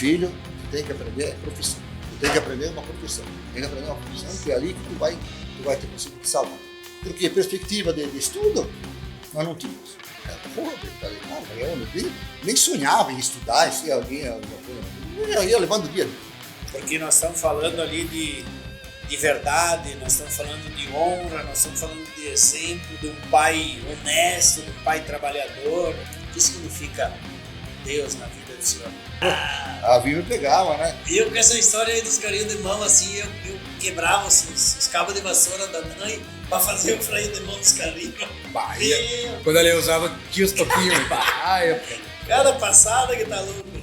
filho, tu tem que aprender profissão. Tu tem que aprender uma profissão. Tu tem que aprender uma profissão que é ali que tu vai ter conseguido te salvar. Porque perspectiva de estudo, nós não tínhamos. Eu nem sonhava em estudar, se alguém eu ia levando o dia. Porque nós estamos falando ali de verdade, nós estamos falando de honra, nós estamos falando de exemplo de um pai honesto, de um pai trabalhador. O que significa Deus na vida do senhor? A vida me pegava, né? Eu com essa história aí dos carinhos de mão, assim, eu quebrava os cabos de vassoura da mãe pra fazer o freio de mão dos carrinhos. Quando ele usava, tinha os toquinhos. Cada passada que tá louco, né?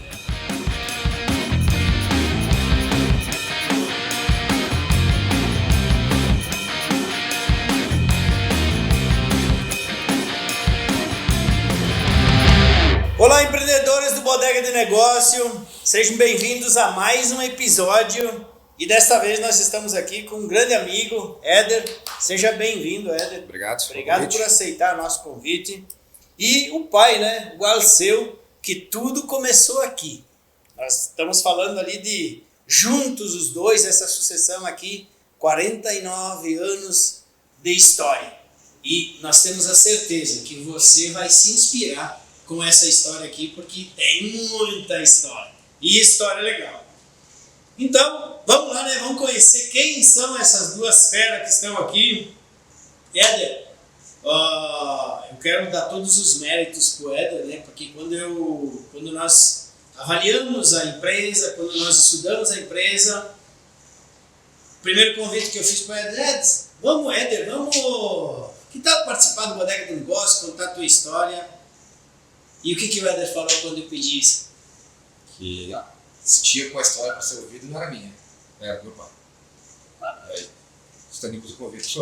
Olá, empreendedores do Bodega de Negócio, sejam bem-vindos a mais um episódio e desta vez nós estamos aqui com um grande amigo, Éder. Seja bem-vindo, Éder. Obrigado por aceitar nosso convite. E o pai, né, o Alceu, que tudo começou aqui. Nós estamos falando ali de juntos os dois, essa sucessão aqui, 49 anos de história. E nós temos a certeza que você vai se inspirar com essa história aqui, porque tem muita história. E história legal. Então, vamos lá, né? Vamos conhecer quem são essas duas feras que estão aqui. Éder, eu quero dar todos os méritos pro Éder, né? Porque quando nós avaliamos a empresa, quando nós estudamos a empresa, o primeiro convite que eu fiz pro Éder, Éder, vamos... Que tal participar do Bodega de Negócio, contar a tua história? E o que o Éder falou quando eu pedi isso? Que se tinha com a história para ser ouvido, não era minha, era do meu pai. Aí, estamos com o convite.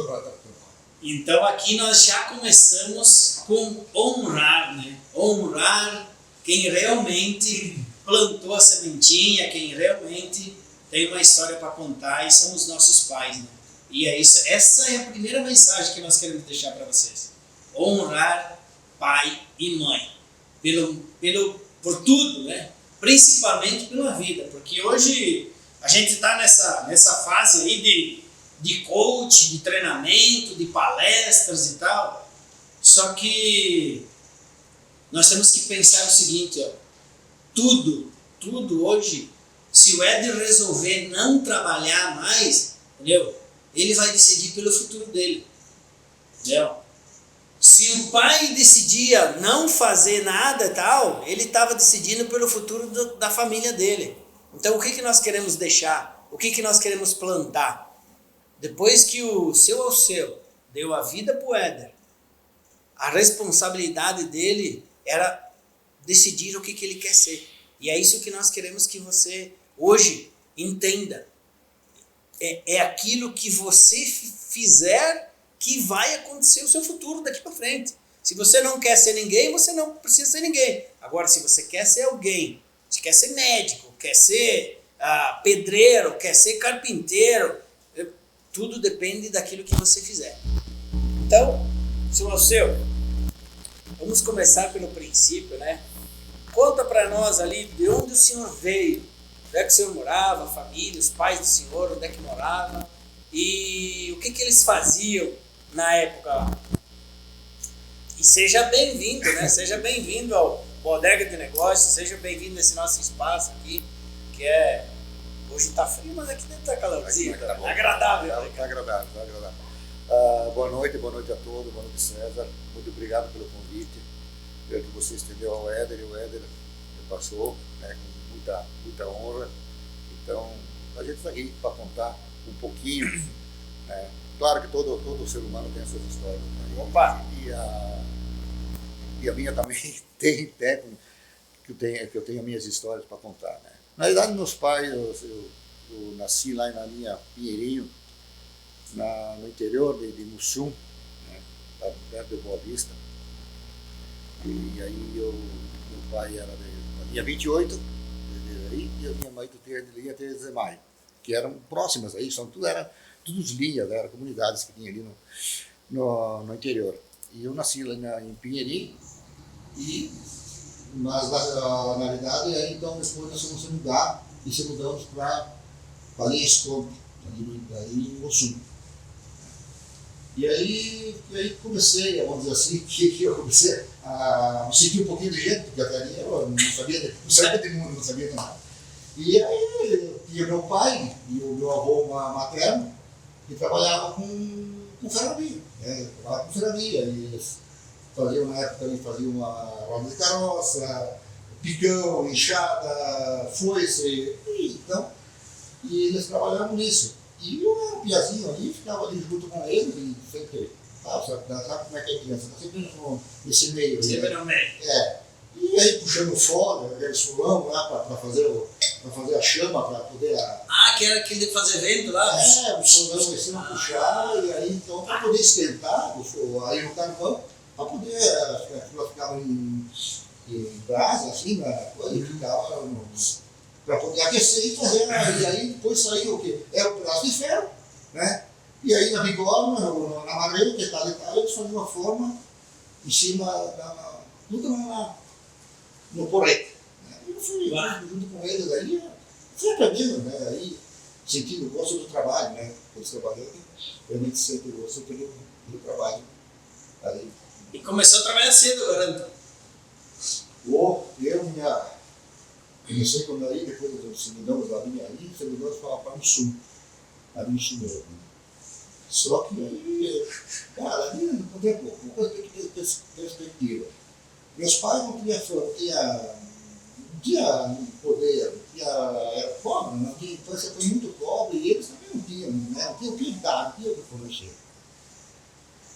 Então aqui nós já começamos com honrar, né? Honrar quem realmente plantou a sementinha, quem realmente tem uma história para contar, e são os nossos pais, né? E é isso, essa é a primeira mensagem que nós queremos deixar para vocês. Honrar pai e mãe. Por tudo, né? Principalmente pela vida, porque hoje a gente está nessa fase aí de coach, de treinamento, de palestras e tal, só que nós temos que pensar o seguinte, ó, tudo hoje, se o Éder resolver não trabalhar mais, entendeu? Ele vai decidir pelo futuro dele, entendeu? Se o pai decidia não fazer nada e tal, ele estava decidindo pelo futuro da família dele. Então o que nós queremos deixar? O que nós queremos plantar? Depois que o seu Alceu deu a vida para o Éder, a responsabilidade dele era decidir o que ele quer ser. E é isso que nós queremos que você hoje entenda. É aquilo que você fizer que vai acontecer o seu futuro daqui para frente. Se você não quer ser ninguém, você não precisa ser ninguém. Agora, se você quer ser alguém, se quer ser médico, quer ser pedreiro, quer ser carpinteiro, tudo depende daquilo que você fizer. Então, seu Alceu, vamos começar pelo princípio, né? Conta para nós ali de onde o senhor veio, onde é que o senhor morava, a família, os pais do senhor, onde é que morava e o que eles faziam na época lá. E seja bem-vindo, né? Seja bem-vindo ao Bodega de Negócios, seja bem-vindo nesse nosso espaço aqui, que é... Hoje tá frio, mas aqui dentro tá calorzinho, tá agradável. Tá agradável. Boa noite a todos, boa noite, César. Muito obrigado pelo convite, pelo que você estendeu ao Éder, e o Éder me passou, né, com muita honra. Então, a gente está aqui para contar um pouquinho, né? Claro que todo ser humano tem as suas histórias, né? Opa! E a minha também tem que eu tenho minhas histórias para contar, né? Na verdade, meus pais, eu nasci lá na linha Pinheirinho, no interior de Mussum, né? Perto de Boa Vista. E aí meu pai era da linha 28, e a minha mãe da linha 13 de Maio, que eram próximas aí, eram todos linhas, eram comunidades que tinha ali no interior. E eu nasci lá em Pinheirinho, e Mas na realidade, aí, então depois nós fomos se mudar e se mudamos para Linha Escopo, ali em Mosul. E aí comecei, vamos dizer assim, que eu comecei a me sentir um pouquinho de jeito, porque até ali eu não sabia de mundo, não sabia de nada. E aí eu tinha meu pai e o meu avô materno, que trabalhava com ferramia. Trabalhava com ferramia. E eles faziam, na época, eles faziam uma roda de carroça, picão, enxada, foice. E eles trabalhavam nisso. E eu era um piazinho ali, ficava ali junto com eles e sempre, sabe como é que é criança? Tá sempre nesse meio. Sempre no meio. E aí puxando fora, aqueles fulão lá para fazer a chama, para poder... Que era aquele de fazer vento lá? O fulão começando a puxar, e aí então para poder esquentar, aí no carvão, para poder, aquilo ficava em brasa, assim, e ficava para poder aquecer e fazer, e aí depois saiu o quê? Era um pedaço de ferro, né? E aí na bigorna, na madeira, que tal, eles faziam uma forma em cima tudo no porrete. Né? E eu fui junto com eles aí, fui aprendendo, né? Aí sentindo o gosto do trabalho, né? Eles trabalhando, realmente sempre o gosto do trabalho. Aí. E começou a trabalhar cedo agora, então? Comecei quando aí, depois nós mudamos da linha ali, mudamos para o sul, ali no sul mesmo. Só que aí, cara, ali não tem pouco, uma coisa tem que ter perspectiva. Meus pais não tinham poder, era pobre, não tinha infância, foi muito pobre, e eles também não tinham, né? Não tinham o que dar, não tinham o que fornecer.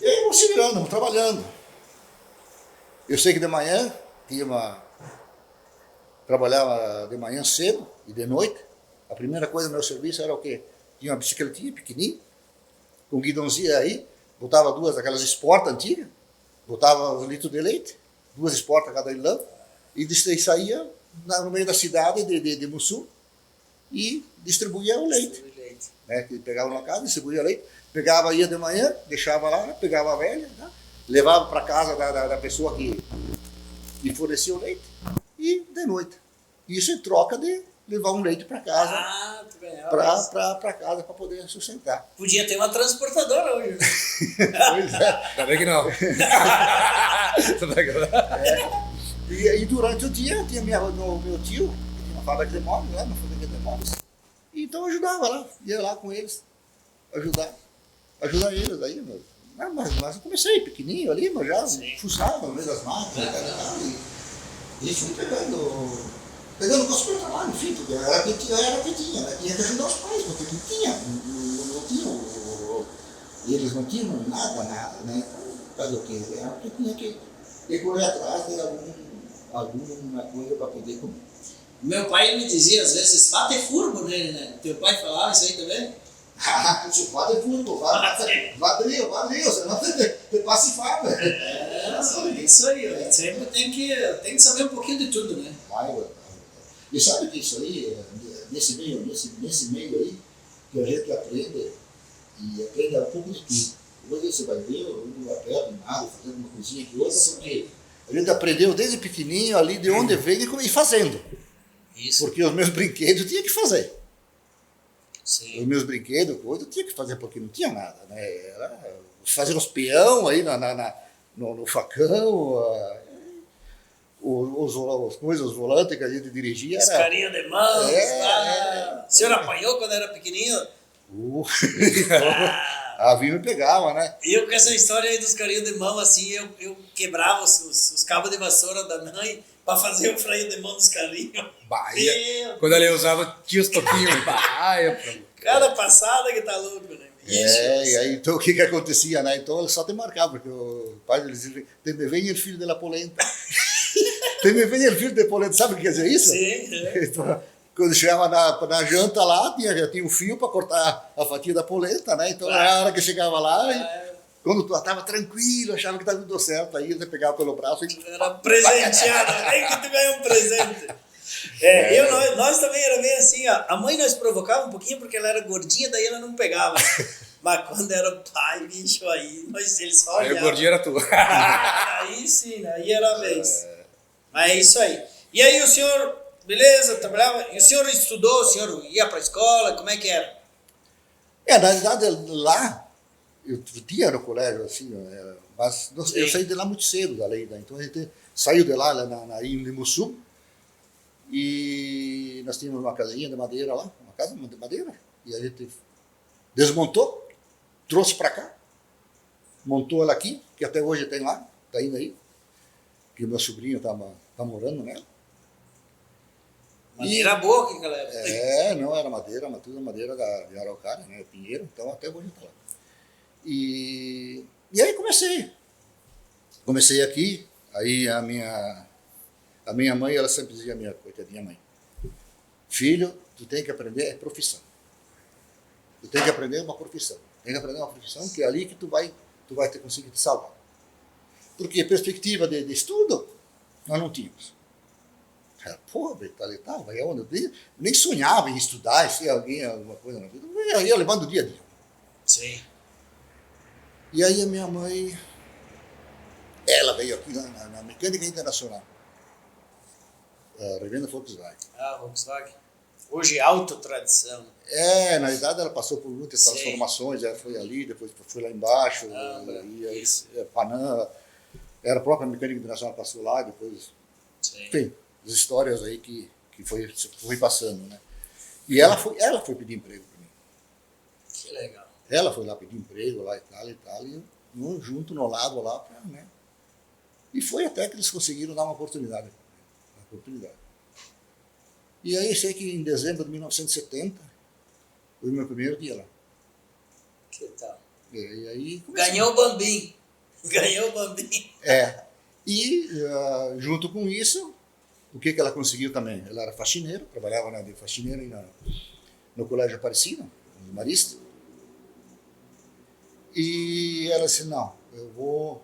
E aí vamos se virando, vamos trabalhando. Eu sei que de manhã trabalhava de manhã cedo e de noite. A primeira coisa do meu serviço era o quê? Tinha uma bicicletinha pequenininha, com um guidãozinho aí, botava duas daquelas Sport antigas, botava um litro de leite, 2 Sport a cada ilhão, e saía no meio da cidade de Mussul e distribuía o leite. Né? Pegava na casa, distribuía leite, ia de manhã, deixava lá, pegava a velha, né? Levava para casa da pessoa que fornecia o leite, e de noite. Isso em troca de levar um leite para casa, para casa para poder sustentar. Podia ter uma transportadora hoje. Pois é. Ainda bem que não. E durante o dia tinha meu tio, que tinha uma fábrica de móveis, uma fábrica de móveis. Então eu ajudava lá, ia lá com eles, ajudar eles aí. Mas eu comecei pequenininho ali, mas já fuçava no meio das máquinas, e fui pegando gosto pelo trabalho, enfim, porque era o que tinha, né? Tinha que ajudar os pais, porque não tinha, eles não tinham nada, né? Então, fazer o quê? Era porque tinha que correr atrás de alguma coisa para poder comer. Meu pai me dizia às vezes, bate furbo nele, né? Teu pai falava isso aí também? Bate furbo, vadrio, senão você passa e fala. Isso aí, sempre tem que saber um pouquinho de tudo, né? E sabe que isso aí, nesse meio aí, que a gente aprende, e aprende um pouco de tudo. Hoje você vai ver, um vai perto, nada, fazendo uma coisinha que outra, porque a gente aprendeu desde pequenininho ali de onde veio e fazendo. Isso. Porque os meus brinquedos eu tinha que fazer. Sim. Os meus brinquedos, coisa, eu tinha que fazer porque não tinha nada, né? Era fazer os peão aí no facão, os volantes que a gente dirigia. Os carinhos de mãos. O senhor apanhou quando era pequenininho? A Vinha me pegava, né? Eu com essa história aí dos carinhos de mão, assim, eu quebrava os cabos de vassoura da mãe para fazer o freio de mão dos carrinhos. Quando ela usava, tinha os toquinhos. Cada passada que tá louco, né? E aí então o que acontecia, né? Então ele só te marcava, porque o pai dizia, te me vem o filho de la polenta. Te me vem o filho de polenta, sabe o que quer dizer isso? Sim. Então, quando chegava na janta lá, já tinha um fio para cortar a fatia da polenta, né? Então na hora que chegava lá, quando tu estava tranquilo, achava que estava tudo certo, aí ele pegava pelo braço e... Era presenteado, nem que tu ganhou um presente. Nós também era bem assim, ó. A mãe nós provocava um pouquinho porque ela era gordinha, daí ela não pegava. Mas quando era o pai, bicho, aí ele só olhava. Aí o gordinho era tu. Aí sim, aí era a vez. Mas é isso aí. E aí o senhor, beleza, trabalhava, e o senhor estudou, o senhor ia para a escola, como é que era? Na realidade, lá, eu tinha no colégio, assim, mas eu saí de lá muito cedo, da lei, então a gente saiu de lá em Limussul, e nós tínhamos uma casinha de madeira lá, uma casa de madeira, e a gente desmontou, trouxe para cá, montou ela aqui, que até hoje tem lá, está indo aí, que o meu sobrinho está morando nela. Madeira boa que galera. Não, era madeira, mas tudo madeira de araucária, né, pinheiro, então até hoje está lá. E aí comecei aqui, aí a minha mãe, ela sempre dizia, minha coitadinha mãe, filho, tu tem que aprender profissão. Tu tem que aprender uma profissão. Tem que aprender uma profissão que é ali que tu vai ter conseguido te salvar. Porque perspectiva de estudo, nós não tínhamos. Pô, tal, vai aonde? Eu nem sonhava em estudar, ser alguém, alguma coisa na vida. Eu ia levando o dia a dia. Sim. E aí a minha mãe, ela veio aqui na Mecânica Internacional, a revenda Volkswagen. Volkswagen. Hoje alta tradição. Na verdade ela passou por muitas transformações, ela foi ali, depois foi lá embaixo, e aí, Panam, era a própria Mecânica Internacional, passou lá, depois, enfim, as histórias aí que foi passando, né? E ela foi pedir emprego para mim. Que legal. Ela foi lá pedir emprego, lá e tal, e eu junto no lado lá, né? E foi até que eles conseguiram dar uma oportunidade. E aí sei que em dezembro de 1970 foi o meu primeiro dia lá. Que tal? E aí Ganhou o Bambim. E junto com isso, o que ela conseguiu também? Ela era faxineira, trabalhava de faxineira no Colégio Aparecida, no Marista. E ela disse, não, eu vou...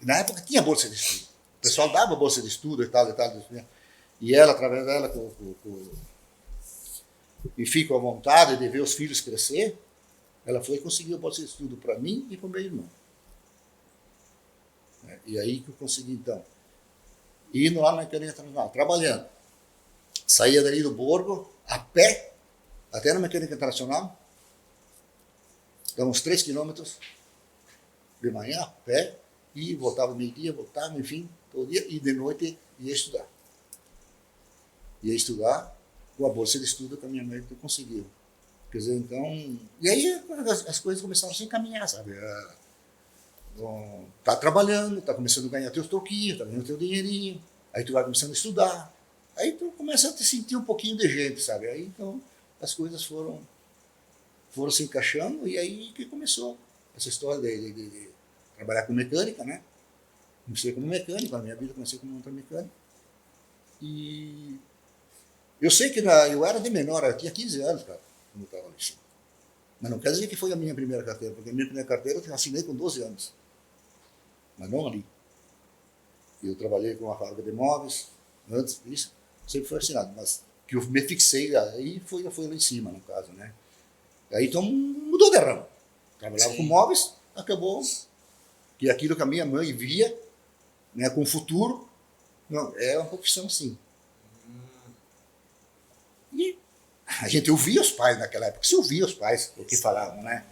Na época tinha bolsa de estudo. O pessoal dava bolsa de estudo e tal. E ela, através dela, enfim, com a vontade de ver os filhos crescer, ela foi e conseguiu a bolsa de estudo para mim e para o meu irmão. E aí que eu consegui, então, indo lá na Mecânica Internacional, trabalhando. Saía dali do Borgo, a pé, até na Mecânica Internacional, dava uns 3 quilômetros de manhã, a pé, e voltava meio-dia, enfim, todo dia, e de noite ia estudar. Ia estudar com a bolsa de estudo que a minha mãe conseguiu. Quer dizer, então... E aí as coisas começaram a se encaminhar, sabe? Tá trabalhando, tá começando a ganhar teus troquinhos, tá ganhando teu dinheirinho, aí tu vai começando a estudar, aí tu começa a te sentir um pouquinho de gente, sabe? Aí então as coisas foram se encaixando, e aí que começou essa história de trabalhar com mecânica, né? Comecei como mecânico, a minha vida comecei como outra mecânica. E eu sei que eu era de menor, eu tinha 15 anos, cara, quando eu estava ali. Mas não quer dizer que foi a minha primeira carteira, porque a minha primeira carteira eu assinei com 12 anos. Mas não ali. Eu trabalhei com uma fábrica de móveis, antes disso, sempre foi assinado, mas que eu me fixei, aí foi lá em cima, no caso, né? Aí então mudou de ramo. Trabalhava com móveis, acabou que aquilo que a minha mãe via, né, com o futuro, não, é uma profissão assim. E a gente ouvia os pais naquela época, se ouvia os pais o que falavam, né?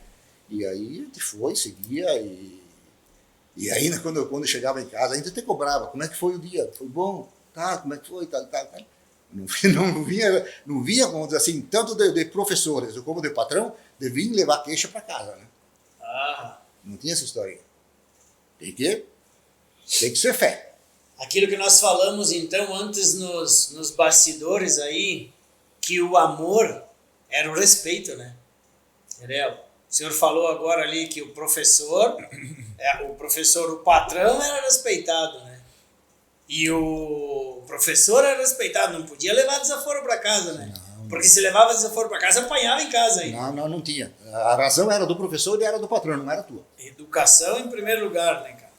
E aí a gente foi, seguia, e aí quando chegava em casa, a gente até cobrava, como é que foi o dia? Foi bom? Tá, como é que foi? Tal. Não vinha, vamos dizer assim, tanto de professores como de patrão, de vir levar queixa para casa, né? Não tinha essa historinha. Tem que ser fé. Aquilo que nós falamos então antes nos bastidores aí, que o amor era o respeito, né? Entendeu? O senhor falou agora ali que o professor, o patrão era respeitado, né? E o professor era respeitado, não podia levar desaforo para casa, né? Não. Porque se levava desaforo para casa, apanhava em casa aí. Não tinha. A razão era do professor e era do patrão, não era tua. Educação em primeiro lugar, né, cara?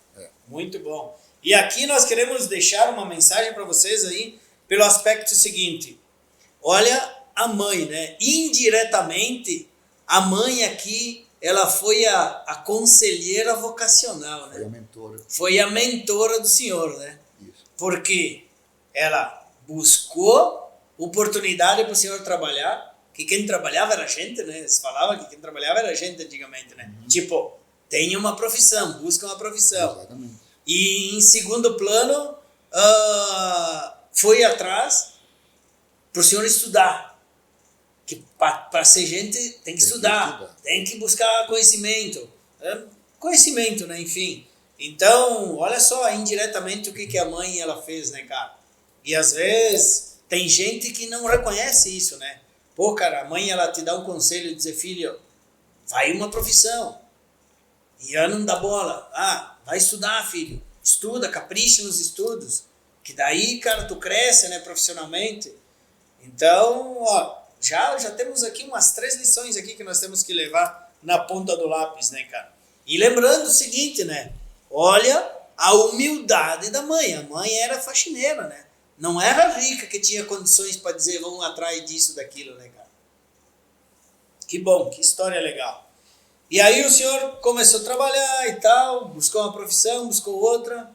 Muito bom. E aqui nós queremos deixar uma mensagem para vocês aí, pelo aspecto seguinte. Olha a mãe, né? Indiretamente, a mãe aqui, ela foi a conselheira vocacional, né? Foi a mentora. Foi a mentora do senhor, né? Isso. porque ela buscou oportunidade para o senhor trabalhar, que quem trabalhava era a gente, né? Eles falavam que quem trabalhava era a gente antigamente, né? Tipo, tem uma profissão, busca uma profissão. Exatamente. E em segundo plano, foi atrás para o senhor estudar. Que para ser gente tem que estudar, tem que buscar conhecimento. Conhecimento, né? Enfim. Então, olha só, indiretamente o que a mãe ela fez, né, cara? E às vezes tem gente que não reconhece isso, né? Pô, cara, a mãe ela te dá um conselho e dizer, filho, vai uma profissão. E ela não dá bola. Vai estudar, filho. Estuda, capricha nos estudos. Que daí, cara, tu cresce, né, profissionalmente. Então, ó, já temos aqui umas 3 lições aqui que nós temos que levar na ponta do lápis, né, cara? E lembrando o seguinte, né? Olha a humildade da mãe. A mãe era faxineira, né? Não era rica que tinha condições para dizer vamos atrás disso, daquilo, né, cara? Que bom, que história legal. E aí o senhor começou a trabalhar e tal, buscou uma profissão, buscou outra.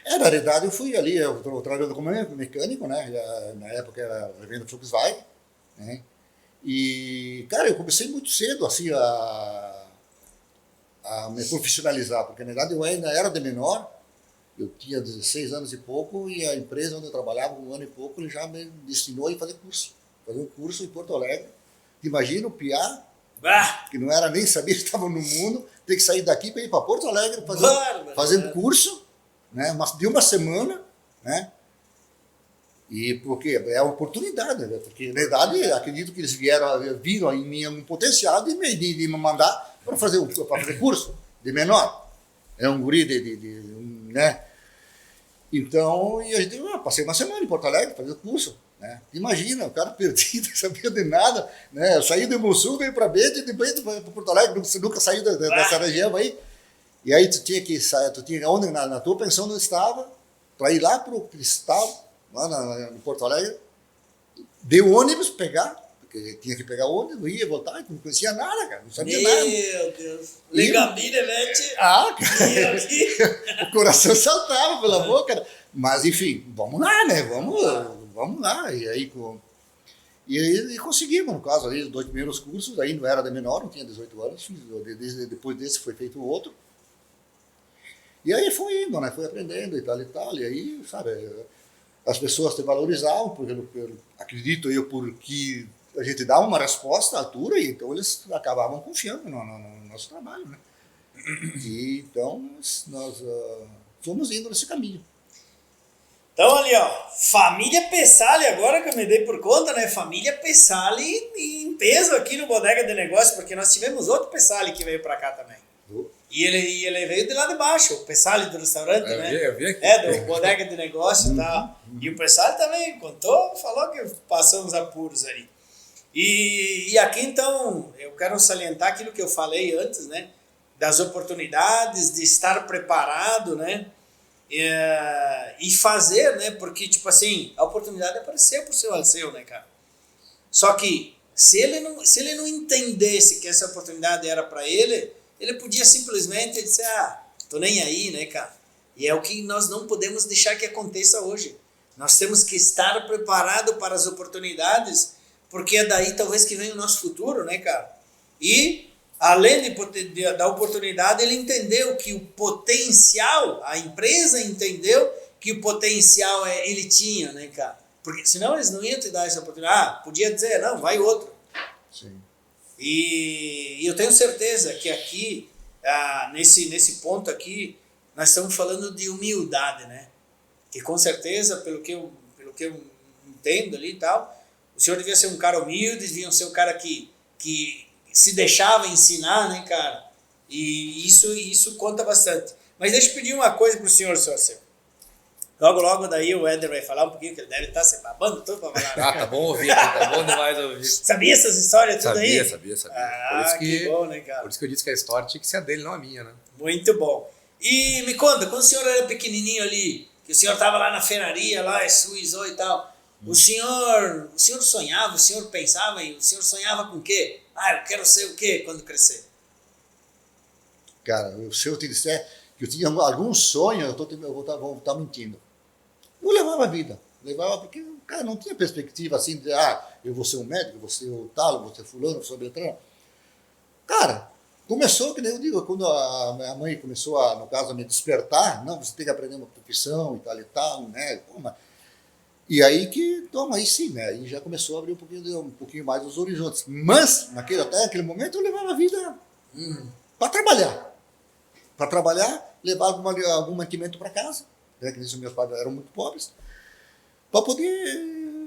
Na realidade eu fui ali, eu trabalhando como mecânico, né? Na época era revenda Volkswagen, né? E, cara, eu comecei muito cedo, assim, a me profissionalizar, porque na verdade eu ainda era de menor, eu tinha 16 anos e pouco, e a empresa onde eu trabalhava, 1 ano e pouco, ele já me destinou a fazer curso. Fazer um curso em Porto Alegre. Imagina o piá, que não era nem sabia que estava no mundo, ter que sair daqui para ir para Porto Alegre fazendo curso, né, de uma semana, né? E porque é uma oportunidade, né? Porque na verdade acredito que eles viram em mim um potencial de me mandar para fazer curso de menor. É um guri né? Então, e a gente, passei uma semana em Porto Alegre fazendo curso, né? Imagina, o cara perdido, não sabia de nada, né? Eu saí do Sul, veio para Bete e depois para Porto Alegre, nunca saí dessa região aí. E aí tu tinha onde na tua pensão não estava, para ir lá para o Cristal, lá em Porto Alegre, de ônibus pegar, porque tinha que pegar ônibus, ia voltar, não conhecia nada, cara, não sabia nada. Meu Deus, Legabinete. Cara, o coração saltava pela boca, cara. Mas enfim, vamos lá, né? Vamos lá. E aí conseguimos, no caso, ali, os 2 primeiros cursos, aí não era de menor, não tinha 18 anos, depois desse foi feito outro. E aí foi indo, né? Foi aprendendo e tal, e aí, sabe, as pessoas te valorizavam, porque acredito eu, porque a gente dava uma resposta à altura, e então eles acabavam confiando no nosso trabalho, né? E então nós fomos indo nesse caminho. Então ali, ó, família Pessali, agora que eu me dei por conta, né? Família Pessali em peso aqui no Bodega de Negócio, porque nós tivemos outro Pessali que veio para cá também. E ele veio de lá de baixo, o Pessali do restaurante, né? Eu vi aqui. Do Bodega de Negócio e tal. E o Pessali também falou que passou uns apuros ali. E aqui, então, eu quero salientar aquilo que eu falei antes, né? Das oportunidades, de estar preparado, né? E fazer, né? Porque, tipo assim, a oportunidade apareceu por seu Alceu, né, cara? Só que, se ele não entendesse que essa oportunidade era para ele podia simplesmente dizer, tô nem aí, né, cara? E é o que nós não podemos deixar que aconteça hoje. Nós temos que estar preparado para as oportunidades, porque é daí talvez que venha o nosso futuro, né, cara? E, além da oportunidade, ele entendeu que o potencial, a empresa entendeu que o potencial ele tinha, né, cara? Porque senão eles não iam te dar essa oportunidade. Podia dizer, não, vai outro. Sim. E eu tenho certeza que aqui, nesse ponto aqui, nós estamos falando de humildade, né? Que com certeza, pelo que eu entendo ali e tal, o senhor devia ser um cara humilde, devia ser um cara que se deixava ensinar, né, cara? E isso conta bastante. Mas deixa eu pedir uma coisa para o senhor, seu Alceu. Logo daí o Éder vai falar um pouquinho, que ele deve estar se babando todo para falar. Tá bom ouvir, tá bom demais ouvir. Sabia essas histórias tudo aí? Sabia. Que bom, né, cara? Por isso que eu disse que a história tinha que ser a dele, não a minha, né? Muito bom. E me conta, quando o senhor era pequenininho ali, que o senhor estava lá na ferraria, lá, suizou e tal, o senhor sonhava, o senhor pensava, e o senhor sonhava com o quê? Eu quero ser o quê quando crescer? Cara, se eu te disser que eu tinha algum sonho, vou estar mentindo. Eu levava a vida. Levava porque o cara não tinha perspectiva assim de, eu vou ser um médico, eu vou ser o tal, eu vou ser fulano, eu vou ser Beltrano. Cara, começou, que nem eu digo, quando a minha mãe começou, no caso, a me despertar, não, você tem que aprender uma profissão e tal, né? E aí que, toma, aí sim, né? Aí já começou a abrir um pouquinho mais os horizontes. Mas, até aquele momento, eu levava a vida para trabalhar. Para trabalhar, levar algum mantimento para casa, né? Que meus pais eram muito pobres, para poder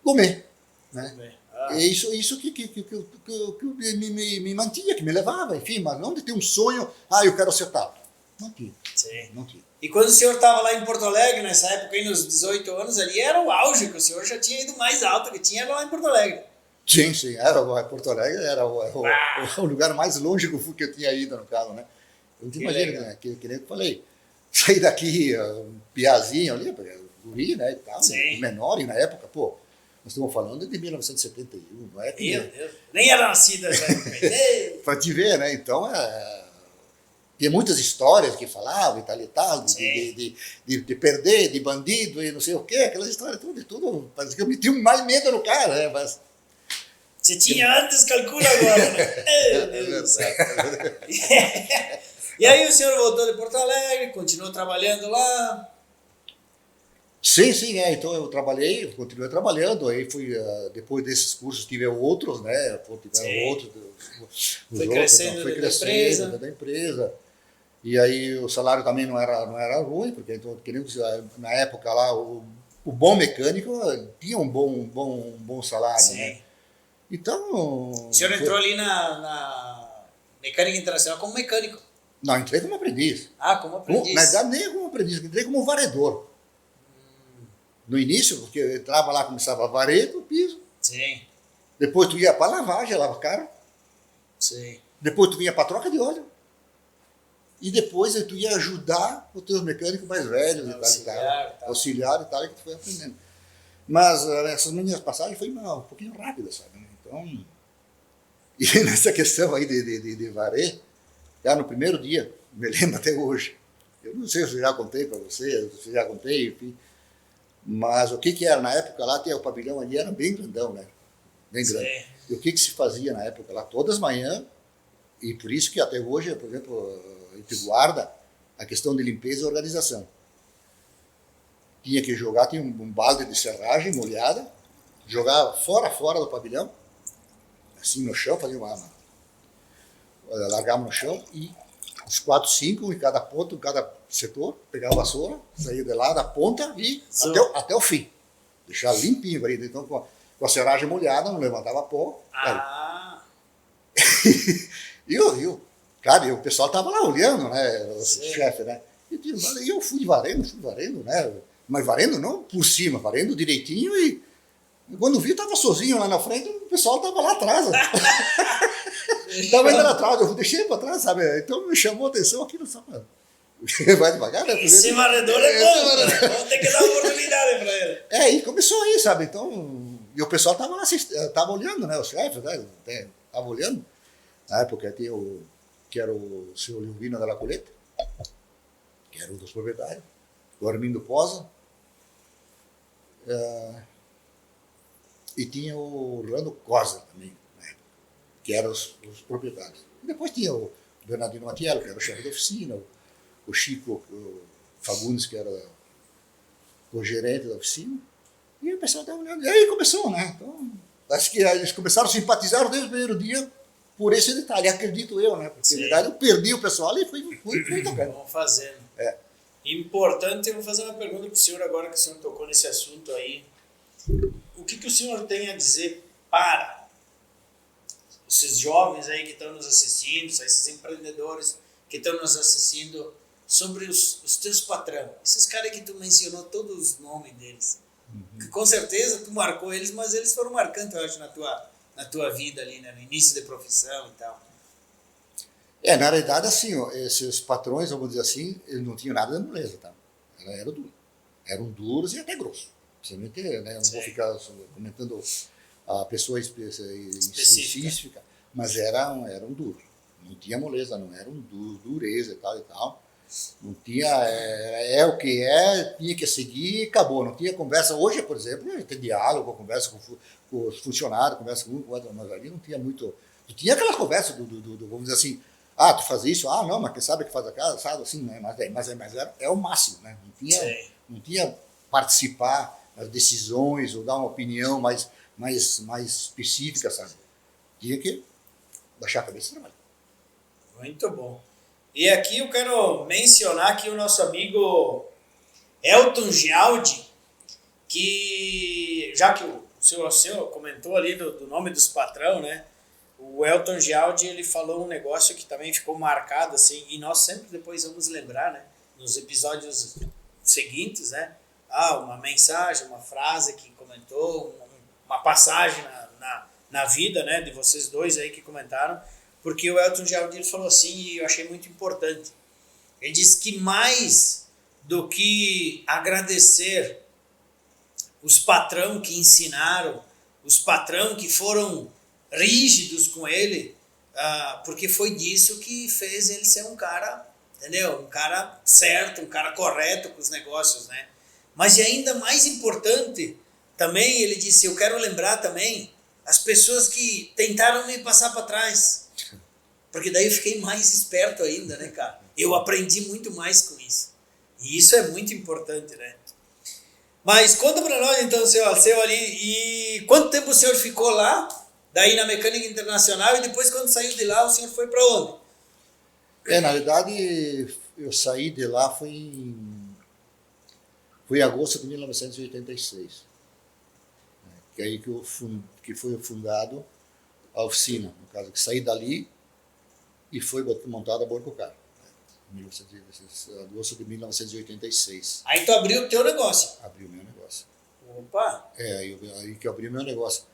comer, né? É isso que me mantinha, que me levava, enfim, mas não de ter um sonho, eu quero ser tal. Não tinha. Sim. Não tinha. E quando o senhor estava lá em Porto Alegre, nessa época, aí, nos 18 anos, ali era o auge, que o senhor já tinha ido mais alto, que tinha lá em Porto Alegre. Sim, Porto Alegre era o lugar mais longe que eu tinha ido, no caso, né? Eu te imagino, né? Que nem eu falei, sair daqui, um piazinho ali, guri, né, e tal, menor, e na época, pô, nós estamos falando de 1971, não é? Meu Deus, nem era nascida essa época. Para te ver, né? Então, tinha muitas histórias que falavam e tal, de perder, de bandido e não sei o quê, aquelas histórias tudo, parece que eu meti mais medo no cara, né? Mas... Você tinha antes, calcula agora, né? É verdade. E aí o senhor voltou de Porto Alegre, continuou trabalhando lá? Sim, então eu continuei trabalhando, aí fui, depois desses cursos tive outros, né? Tiveram outros. Foi crescendo dentro da empresa. E aí o salário também não era ruim, porque então, na época lá, o bom mecânico tinha um bom salário, né? Então... O senhor entrou ali na mecânica internacional como mecânico? Não, entrei como aprendiz. Como aprendiz? Na verdade, nem como aprendiz, entrei como varredor. No início, porque eu entrava lá, começava a varrer o piso. Sim. Depois tu ia para lavagem, lava carro. Sim. Depois tu vinha para troca de óleo. E depois tu ia ajudar os teus mecânicos mais velhos auxiliar e tal, que tu foi aprendendo. Mas essas minhas passagens foi um pouquinho rápidas, sabe? Então, e nessa questão aí de varrer, no primeiro dia, me lembro até hoje, eu não sei se eu já contei para você, se já contei, enfim, mas o que era na época lá, o pavilhão ali era bem grandão, né? Bem grande. Sim. E o que se fazia na época lá? Todas as manhãs, e por isso que até hoje, por exemplo, a gente guarda a questão de limpeza e organização. Tinha que jogar, tinha um balde de serragem molhada, jogava fora do pavilhão, assim no chão, fazia largava no chão e os 4, 5 em cada ponto, em cada setor, pegava a vassoura, saía de lá da ponta e até o fim. Deixar limpinho, varido. Então, com a serragem molhada, não levantava pó. E o pessoal estava lá olhando, né? O chefe, né? E eu fui varendo, né? Mas varendo não por cima, varendo direitinho e quando vi, estava sozinho lá na frente, o pessoal estava lá atrás. Estava indo lá atrás, eu deixei para trás, sabe? Então me chamou a atenção aqui no sábado. Vai devagar, né? Esse varredor é bom, vamos ter que dar oportunidade para ele. E começou aí, sabe? Então, e o pessoal estava lá, estava olhando, né? Os chefes, né? Estava olhando. Na época tinha que era o senhor Leovino da Lacoleta, que era um dos proprietários, o Armindo Posa, e tinha o Orlando Cosa também, na época, que eram os proprietários. E depois tinha o Bernardino Matiello, que era o chefe da oficina, o Chico Fagundes, que era o gerente da oficina, e o pessoal estava olhando. E aí começou, né? Então, acho que eles começaram a simpatizar desde o primeiro dia por esse detalhe, acredito eu, né? Porque, na verdade, eu perdi o pessoal e fui tocando. Vamos fazendo. Importante, eu vou fazer uma pergunta para o senhor agora que o senhor tocou nesse assunto aí. O que o senhor tem a dizer para esses jovens aí que estão nos assistindo, esses empreendedores que estão nos assistindo, sobre os teus patrões, esses caras que tu mencionou todos os nomes deles, que com certeza tu marcou eles, mas eles foram marcantes, eu acho, na tua vida ali, né? No início da profissão e tal. Na realidade, assim, esses patrões, vamos dizer assim, eles não tinham nada de moleza, tá? Eram duros e até grossos. Principalmente, né? Eu não vou ficar comentando a pessoa específica, mas eram duros. Não tinha moleza, não eram dureza e tal e tal. Não tinha, é o que é, tinha que seguir e acabou. Não tinha conversa. Hoje, por exemplo, tem diálogo, conversa com os funcionários, conversa com um, com outro, mas ali não tinha muito. Não tinha aquela conversa vamos dizer assim, tu faz isso, não, mas quem sabe que faz a casa, sabe, assim, né? Mas é o máximo, né? Não tinha participar das decisões ou dar uma opinião mais específica, sabe? Tinha que baixar a cabeça e trabalhar. Muito bom. E aqui eu quero mencionar aqui o nosso amigo Elton Gialdi, que, já que o senhor comentou ali do nome dos patrão, né? O Elton Gialdi, ele falou um negócio que também ficou marcado, assim, e nós sempre depois vamos lembrar, né? Nos episódios seguintes, né? Uma mensagem, uma frase que comentou, uma passagem na vida, né? De vocês dois aí que comentaram, porque o Elton Gialdi falou assim, e eu achei muito importante. Ele disse que mais do que agradecer os patrão que ensinaram, os patrão que foram rígidos com ele, porque foi disso que fez ele ser um cara, entendeu? Um cara certo, um cara correto com os negócios, né? Mas e ainda mais importante, também ele disse, eu quero lembrar também as pessoas que tentaram me passar para trás, porque daí eu fiquei mais esperto ainda, né, cara? Eu aprendi muito mais com isso. E isso é muito importante, né? Mas conta para nós então, seu ali, e quanto tempo o senhor ficou lá, daí na Mecânica Internacional, e depois quando saiu de lá, o senhor foi para onde? Na verdade, eu saí de lá foi em agosto de 1986. Que é aí que foi fundado a oficina, no caso, que saí dali e foi montada a Borgocar, agosto de 1986. Aí tu abriu o teu negócio. Abri o meu negócio. Opa! Aí que eu abri o meu negócio.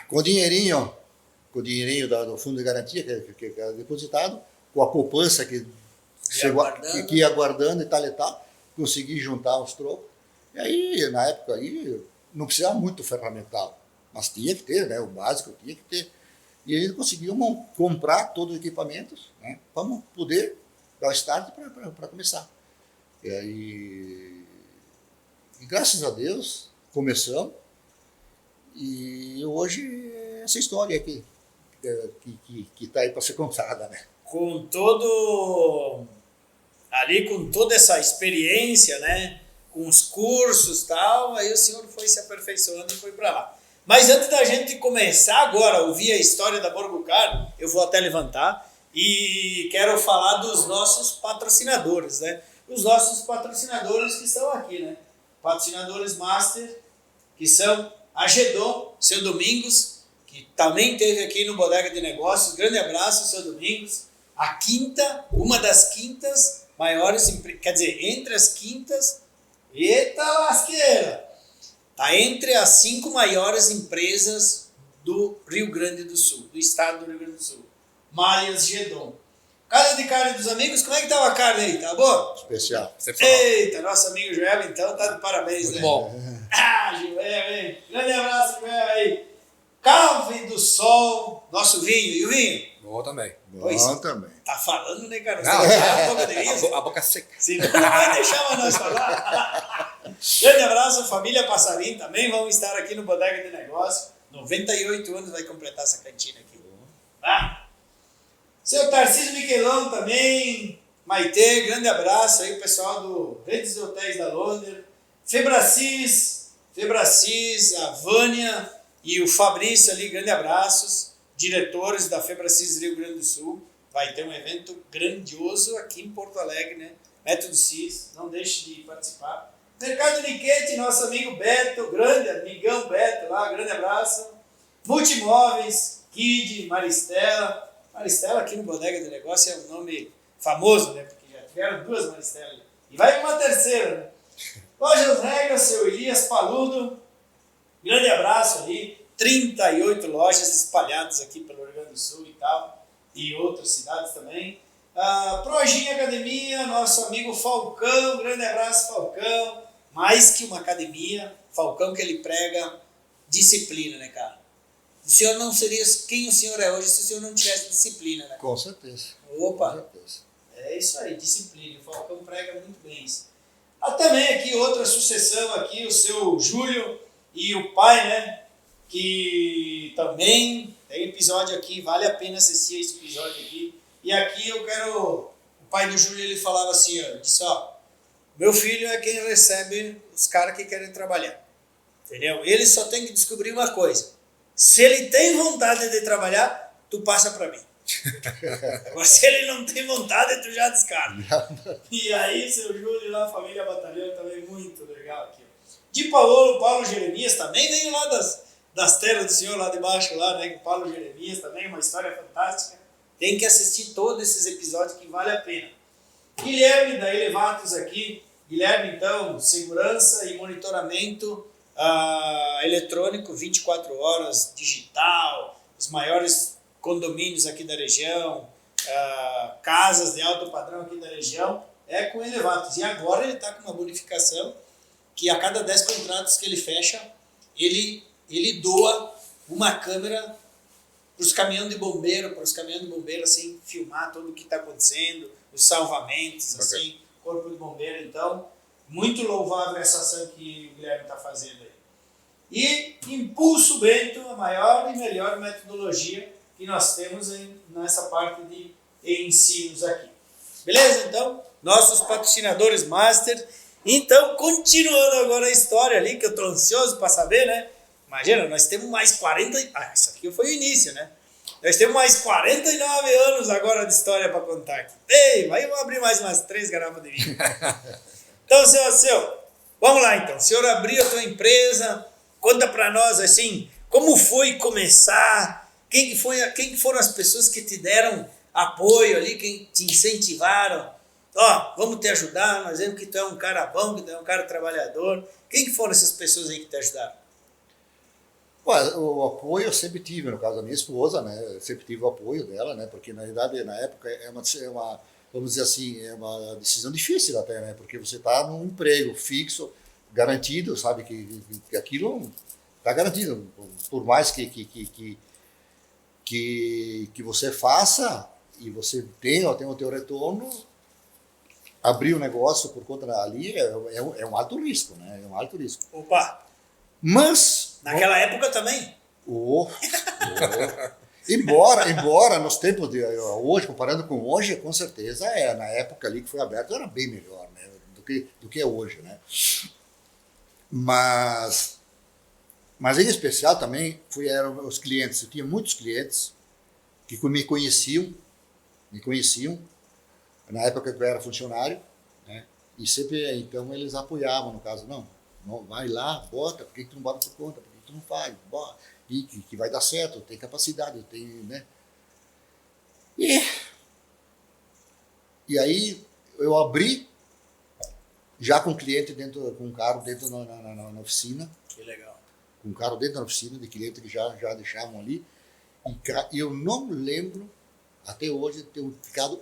Com o dinheirinho do fundo de garantia que era depositado, com a poupança que ia guardando e tal, consegui juntar os trocos. E aí, na época, aí, não precisava muito ferramental, mas tinha que ter, né? O básico tinha que ter. E aí conseguiu comprar todos os equipamentos, né? Para poder dar o start para começar. E aí, graças a Deus, começamos. E hoje é essa história aqui, que está aí para ser contada, né? Com toda essa experiência, né? Com os cursos e tal, aí o senhor foi se aperfeiçoando e foi para lá. Mas antes da gente começar agora a ouvir a história da Borgocar, eu vou até levantar e quero falar dos nossos patrocinadores, né? Os nossos patrocinadores que estão aqui, né? Patrocinadores Master, que são a Gedon, seu Domingos, que também esteve aqui no Bodega de Negócios. Grande abraço, seu Domingos. A quinta, uma das quintas maiores, quer dizer, entre as quintas, eita lasqueira! Está entre as 5 maiores empresas do Rio Grande do Sul, do estado do Rio Grande do Sul. Malhas Gedon. Casa de carne dos amigos, como é que estava a carne aí? Tá boa? Especial. Eita, nosso amigo Joel, então, tá de parabéns, muito né? bom. Joel, hein? Grande abraço, Joel aí. Cave do Sol, nosso vinho. E o vinho? Bom também. Bom também. Tá falando, né, cara? Não, Tá um pouco de isso. a boca seca. Se não vai deixar mais nós falar. Grande abraço, família Passarim também vão estar aqui no Bodega de Negócio. 98 anos vai completar essa cantina aqui. Seu Tarcísio Miquelão também, Maitê, grande abraço aí, o pessoal do Redes de Hotéis da Londres, Febracis, a Vânia e o Fabrício ali, grande abraços, diretores da Febracis Rio Grande do Sul. Vai ter um evento grandioso aqui em Porto Alegre, né? Método CIS, não deixe de participar. Mercado Niquete, nosso amigo Beto, grande amigão Beto lá, grande abraço. Multimóveis, Kid, Maristela aqui no Bodega de Negócio é um nome famoso, né? Porque já tiveram 2 Maristelas. E vai uma terceira, né? Lojas Regras, seu Elias Paludo, grande abraço ali. 38 lojas espalhadas aqui pelo Rio Grande do Sul e tal, e outras cidades também. Proginha Academia, nosso amigo Falcão, grande abraço, Falcão. Mais que uma academia, Falcão, que ele prega disciplina, né, cara? O senhor não seria quem o senhor é hoje se o senhor não tivesse disciplina, né? Com certeza. Opa! Com certeza. É isso aí, disciplina. O Falcão prega muito bem isso. Também aqui outra sucessão aqui, o seu Júlio e o pai, né? Que também tem episódio aqui, vale a pena assistir esse episódio aqui. E aqui eu quero... O pai do Júlio, ele falava assim, ó, disse, ó, meu filho é quem recebe os caras que querem trabalhar. Entendeu? Ele só tem que descobrir uma coisa. Se ele tem vontade de trabalhar, tu passa para mim. Agora, se ele não tem vontade, tu já descarta. E aí, seu Júlio lá, família Batalhão, também muito legal aqui. De Paulo Jeremias também veio lá das terras do senhor lá de baixo, lá, né? Com Paulo Jeremias também, uma história fantástica. Tem que assistir todos esses episódios que vale a pena. Guilherme da Elevatos aqui. Guilherme, então, segurança e monitoramento eletrônico 24 horas, digital, os maiores condomínios aqui da região, casas de alto padrão aqui da região, é com Elevatos. E agora ele está com uma bonificação que a cada 10 contratos que ele fecha, ele doa uma câmera para os caminhões de bombeiro, assim, filmar tudo o que está acontecendo, os salvamentos, assim, corpo de bombeiro. Então, muito louvável essa ação que o Guilherme está fazendo aí. E Impulso Bento, a maior e melhor metodologia que nós temos nessa parte de ensinos aqui. Beleza? Então, nossos patrocinadores master. Então, continuando agora a história ali, que eu estou ansioso para saber, né? Imagina, nós temos mais 40... isso aqui foi o início, né? Nós temos mais 49 anos agora de história para contar aqui. Ei, vai abrir mais umas 3 garrafas de vinho. Então, seu, vamos lá então. O senhor abriu a tua empresa, conta para nós assim, como foi começar, quem que foram as pessoas que te deram apoio ali, quem te incentivaram. Ó, vamos te ajudar, nós vemos que tu é um cara bom, que tu é um cara trabalhador. Quem que foram essas pessoas aí que te ajudaram? O apoio eu sempre tive, no caso da minha esposa, né? Eu sempre tive o apoio dela, né? Porque na verdade, na época, vamos dizer assim, é uma decisão difícil até, né? Porque você está num emprego fixo, garantido, sabe? Que aquilo está garantido. Por mais que você faça e você tenha o teu retorno, abrir um negócio por conta ali é um alto risco, né? É um alto risco. Opa! Mas... Naquela época também? Embora nos tempos de hoje, comparando com hoje, com certeza na época ali que foi aberto era bem melhor, né, do que é hoje, né? Mas em especial também eram os clientes. Eu tinha muitos clientes que me conheciam na época que eu era funcionário, né? E sempre então eles apoiavam, no caso, não, vai lá, bota, por que tu não bota por conta? Por que tu não faz? Bota, e que vai dar certo, tem capacidade, tem, né? E aí eu abri já com cliente com um carro dentro na oficina. Que legal. Com um carro dentro da oficina de cliente que já deixavam ali. E eu não lembro até hoje de ter ficado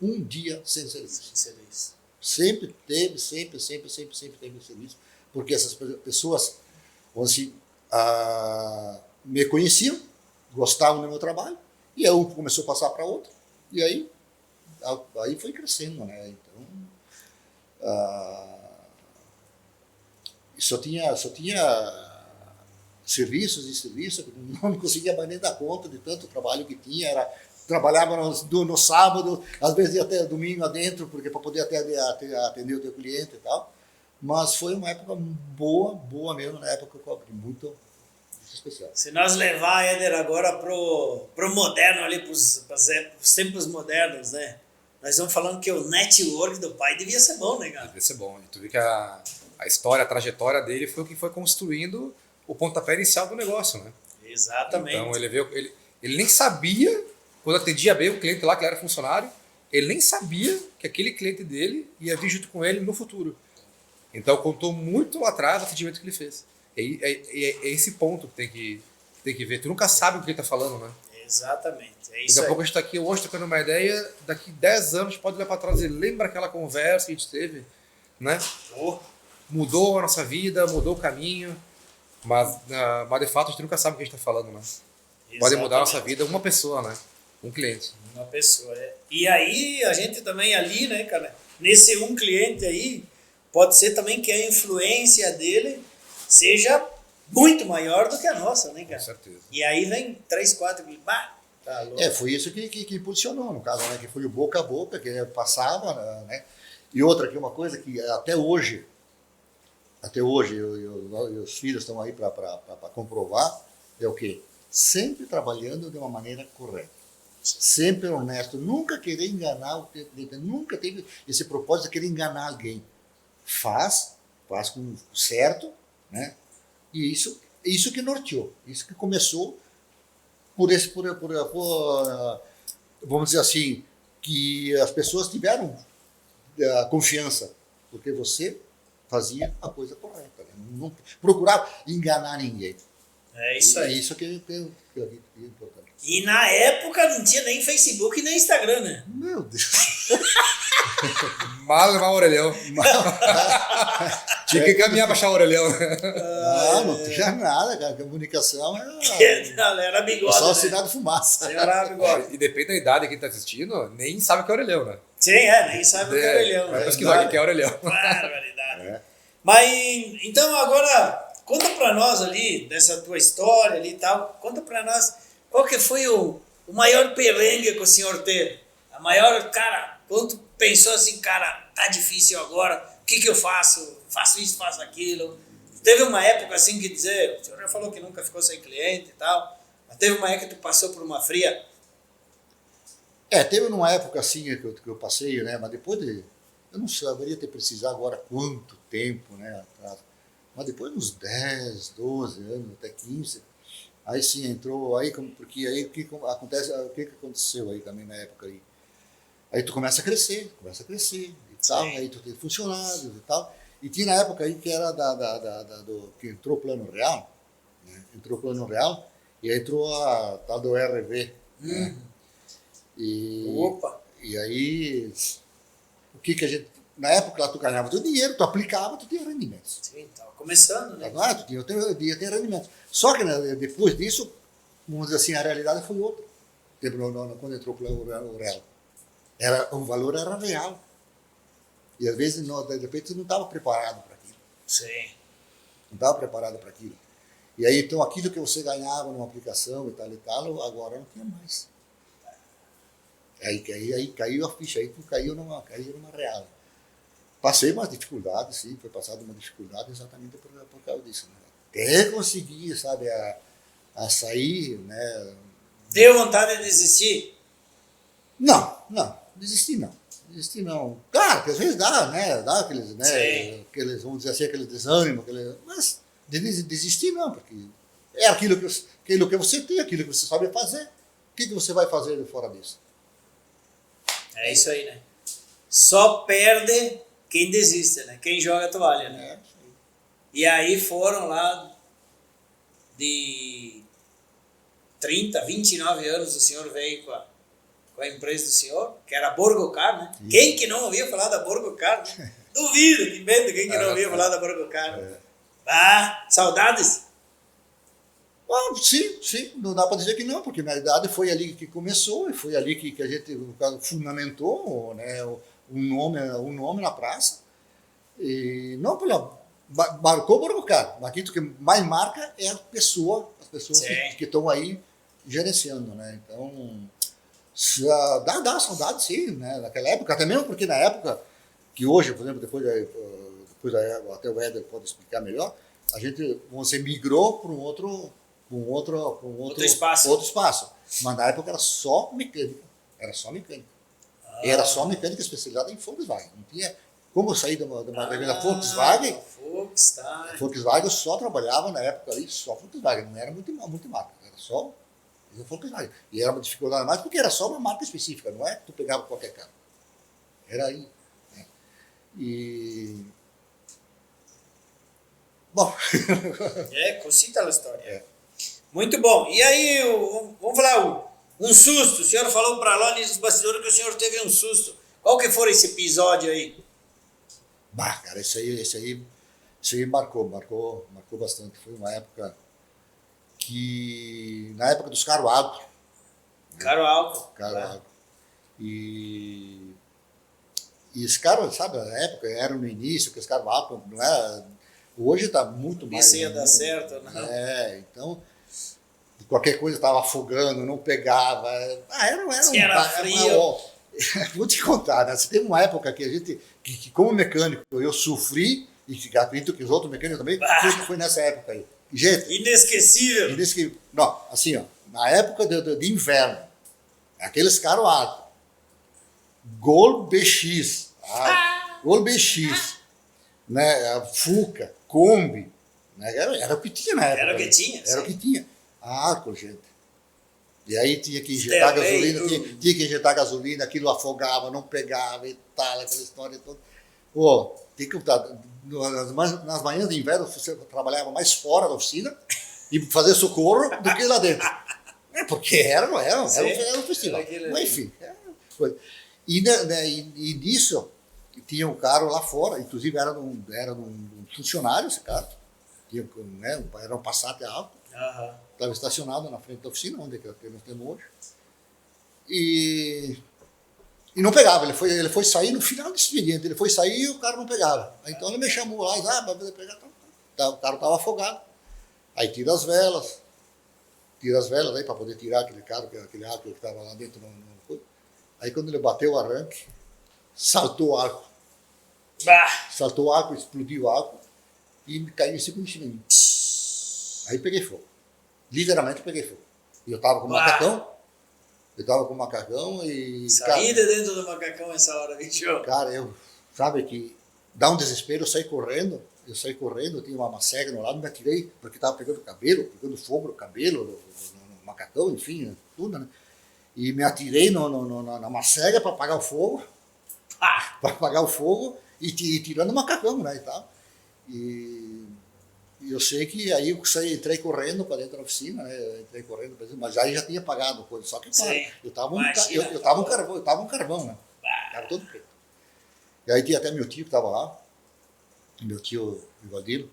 um dia sem serviço. Sempre teve serviço. Porque essas pessoas assim, me conheciam, gostavam do meu trabalho, e um começou a passar para outro, e aí foi crescendo, né? Então, só tinha serviços, não conseguia mais nem dar conta de tanto trabalho que tinha. Trabalhava no sábado, às vezes ia até domingo adentro, porque para poder até atender o teu cliente e tal. Mas foi uma época boa mesmo, na época que eu abri, muito especial. Se nós levar, Éder, agora pro moderno ali, pros tempos modernos, né? Nós vamos falando que o network do pai devia ser bom, né, cara? Devia ser bom. E tu viu que a história, a trajetória dele foi o que foi construindo o pontapé inicial do negócio, né? Exatamente. Então ele nem sabia, quando atendia bem o cliente lá, que ele era funcionário, ele nem sabia que aquele cliente dele ia vir junto com ele no futuro. Então contou muito lá atrás o atendimento que ele fez. É esse ponto que tem que ver. Tu nunca sabe o que ele está falando, né? Exatamente. É isso. Daqui a pouco a gente está aqui hoje trocando uma ideia, daqui 10 anos a gente pode olhar para trás e lembra aquela conversa que a gente teve, né? Mudou a nossa vida, mudou o caminho, mas de fato a gente nunca sabe o que a gente está falando, né? Exatamente. Pode mudar a nossa vida uma pessoa, né? Um cliente. Uma pessoa, E aí a gente também ali, né, cara, nesse um cliente aí, pode ser também que a influência dele seja muito maior do que a nossa, né, cara? Com certeza. E aí vem 3, 4, tá louco. Foi isso que impulsionou, no caso, né? Que foi o boca a boca, que passava, né? E outra aqui, uma coisa que até hoje, os filhos estão aí para comprovar, é o quê? Sempre trabalhando de uma maneira correta. Sempre honesto, nunca querer enganar, nunca teve esse propósito de querer enganar alguém. Faz com o certo, né? E isso que norteou, isso que começou vamos dizer assim, que as pessoas tiveram confiança, porque você fazia a coisa correta, né? Não procurava enganar ninguém. É isso aí. É isso que é importante. E na época não tinha nem Facebook nem Instagram, né? Meu Deus. Mal orelhão. Tinha que caminhar para achar o orelhão. Não tinha nada, cara. A comunicação Era bigode. só né? sinal de fumaça. Era bigode. E depende da idade de quem está assistindo, nem sabe o que é orelhão, né? Sim, nem sabe o que é orelhão. Vai Né? pesquisar o que é orelhão. Barbaridade. Mas, então agora, conta pra nós ali, dessa tua história ali e tal, conta pra nós qual que foi o maior perrengue que o senhor teve. A maior, cara, quando pensou assim, cara, tá difícil agora, o que eu faço? Faço isso, faço aquilo. Teve uma época assim que dizer, o senhor já falou que nunca ficou sem cliente e tal, mas teve uma época que tu passou por uma fria. Teve uma época assim que eu passei, né? Mas depois eu não saberia ter precisado agora quanto tempo, né? Atrás. Mas depois de uns 10, 12 anos, até 15, aí sim entrou, porque aí o que aconteceu aí também na época aí? Aí tu começa a crescer e tal, aí tu tem funcionários e tal. E tinha na época aí que era que entrou o Plano Real, né? Entrou o Plano Real e aí entrou a tal do RV, né? E aí, o que a gente... Na época lá tu ganhava teu dinheiro, tu aplicava, tu tinha rendimentos. Sim, tava começando, né? Tu tinha rendimentos. Só que, né, depois disso, vamos dizer assim, a realidade foi outra. Quando entrou o real. O valor era real. E às vezes, de repente, tu não estava preparado para aquilo. Sim. Não estava preparado para aquilo. E aí, então, aquilo que você ganhava numa aplicação e tal, agora não tinha mais. Aí caiu a ficha, aí tu caiu numa real. Passei umas dificuldades, sim, foi passada uma dificuldade exatamente por causa disso. Né? Até conseguir, sabe, a sair, né? Deu vontade de desistir? Não, desistir não. Claro, que às vezes dá, né? Dá aqueles, né? Sim. Aqueles, vamos dizer assim, aquele desânimo, mas desistir não, porque é aquilo que você tem, aquilo que você sabe fazer. O que você vai fazer de fora disso? É isso aí, né? Só perde quem desiste, né? Quem joga a toalha, né? E aí foram lá de 30, 29 anos o senhor veio com a empresa do senhor, que era a Borgocar, né? Isso. Quem que não ouvia falar da Borgocar, né? Duvido que inventa quem que não ouvia falar da Borgocar. Saudades? Sim, não dá para dizer que não, porque na verdade foi ali que começou e foi ali que a gente fundamentou, né, um nome na praça. E não marcou Borgocar, mas aquilo que mais marca é as pessoas que estão aí gerenciando, né? Então, dá saudade, sim, né, naquela época, até mesmo porque na época que hoje, por exemplo, depois até o Éder pode explicar melhor, a gente migrou para um outro espaço. Mas na época era só mecânica. E era só mecânica especializada em Volkswagen. Não tinha como sair de uma revenda Volkswagen. Volkswagen só trabalhava na época ali, só Volkswagen. Não era muito marca. Era só Volkswagen. E era uma dificuldade mais porque era só uma marca específica. Não é que tu pegava qualquer carro. Era aí. Né? E... Bom. Concita a história. Muito bom. E aí, vamos falar um susto. O senhor falou para lá nos bastidores que o senhor teve um susto. Qual que foi esse episódio aí? Cara, esse aí marcou bastante. Foi uma época que, na época dos carros altos, Caro álcool. Caro álcool. E esse cara, sabe, na época, era no início, que esse cara álcool não era... Hoje está muito mais... Isso ia dar certo, não? Então, qualquer coisa estava afogando, não pegava. Era frio. Vou te contar, né? Teve uma época que a gente, que como mecânico, eu sofri, e acredito que os outros mecânicos também, foi nessa época aí. Gente, Inesquecível. não, assim, ó, na época de inverno, aqueles caras altos, Gol BX, Gol BX, né, Fuca, Kombi, né, era o que tinha na época. Era o que tinha. Era o que tinha. Álcool, gente. E aí tinha que injetar gasolina, tinha que injetar gasolina, aquilo afogava, não pegava e tal, aquela história toda. Pô, tem que nas manhãs de inverno você trabalhava mais fora da oficina e fazer socorro do que lá dentro. Porque era um festival. Mas enfim, coisa. E nisso tinha um cara lá fora, inclusive era um funcionário esse cara, tinha, né, era um Passat alto. Estava estacionado na frente da oficina, onde nós temos hoje. E não pegava. Ele foi sair no final do expediente. Ele foi sair e o cara não pegava. Então ele me chamou lá e disse, para poder pegar. O cara estava afogado. Aí tira as velas aí para poder tirar aquele álcool que estava lá dentro. Aí quando ele bateu o arranque, saltou o álcool. Saltou o álcool, explodiu o álcool e caiu em cima de mim. Aí peguei fogo. Literalmente peguei fogo. E eu tava com o macacão. E... Saí de dentro do macacão essa hora, bicho. Cara, sabe que dá um desespero, eu saí correndo, tinha uma cega no lado, me atirei, porque tava pegando fogo no cabelo, no macacão, enfim, tudo, né? E me atirei na macega para apagar o fogo. Para apagar o fogo e tirando o macacão, né, e tal. E eu sei que aí eu entrei correndo para dentro da oficina, né? Mas aí já tinha apagado a coisa. Só que, claro, eu tava um carvão, né? Tava todo preto. E aí tinha até meu tio que estava lá, meu tio Ivaldino,